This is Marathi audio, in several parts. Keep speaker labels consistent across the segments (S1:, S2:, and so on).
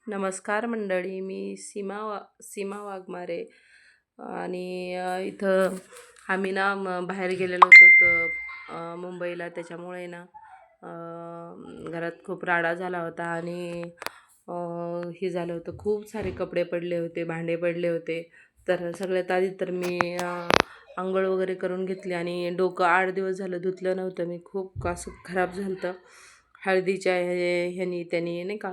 S1: नमस्कार मंडळी, मी सीमा वाघमारे आणि इथं आम्ही ना बाहेर गेलेलो होतो तर मुंबईला. त्याच्यामुळे ना घरात खूप राडा झाला होता आणि हे झालं होतं, खूप सारे कपडे पडले होते, भांडे पडले होते. तर सगळ्यात आधी तर मी अंघोळ वगैरे करून घेतली आणि डोकं 8 दिवस झालं धुतलं नव्हतं मी. खूप असं खराब झालं होतं हळदीच्या ह्यानी त्यानी नाही का,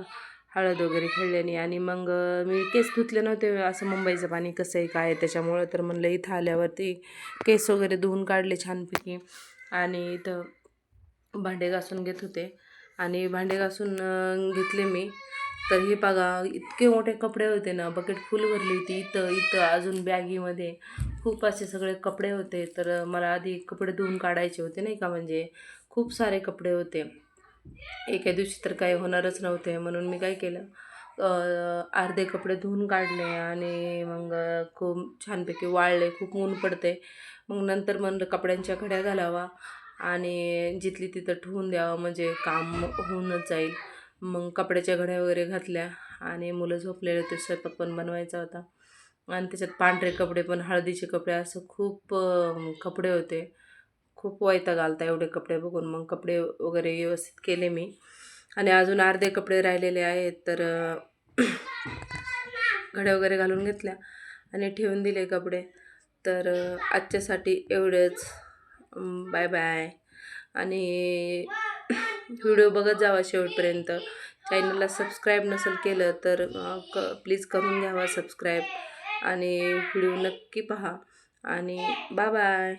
S1: हळद वगैरे खेळल्याने. आणि मग मी केस धुतले नव्हते. असं मुंबईचं पाणी कसं आहे काय आहे त्याच्यामुळं, तर म्हणलं इथं आल्यावरती केस वगैरे धुवून काढले छानपैकी. आणि इथं भांडे घासून घेत होते आणि भांडे घासून घेतले मी. तर हे बघा, इतके मोठे कपडे होते ना, बकेट फुल भरली होती. इथं इथं अजून बॅगीमध्ये खूप असे सगळे कपडे होते. तर मला आधी कपडे धुवून काढायचे होते नाही का, म्हणजे खूप सारे कपडे होते. एका दिवशी तर काही होणारच नव्हते, म्हणून मी काय केलं, अर्धे कपडे धुवून काढले आणि मग खूप छानपैकी वाळले. खूप ऊन पडते. मग नंतर म्हणलं कपड्यांच्या घड्या घालावा आणि जिथली तिथं ठेवून द्यावं, म्हणजे काम होऊनच जाईल. मग कपड्याच्या घड्या वगैरे घातल्या आणि मुलं झोपलेले होते, स्वयंपाक पण बनवायचा होता. आणि त्याच्यात पांढरे कपडे पण, हळदीचे कपडे, असं खूप कपडे होते. खूप वैताग आलता एवढे कपडे बघून. मग कपडे वगैरे व्यवस्थित केले मी आणि अजून अर्धे कपडे राहिलेले आहेत. तर घड्या वगैरे घालून घेतल्या आणि ठेवून दिले कपडे. तर आजच्यासाठी एवढंच. Bye bye. आणि व्हिडिओ बघत जावा शेवटपर्यंत. चॅनलला सबस्क्राईब नसेल केलं तर प्लीज करून घ्यावा सबस्क्राईब आणि व्हिडिओ नक्की पहा. आणि बाय बाय.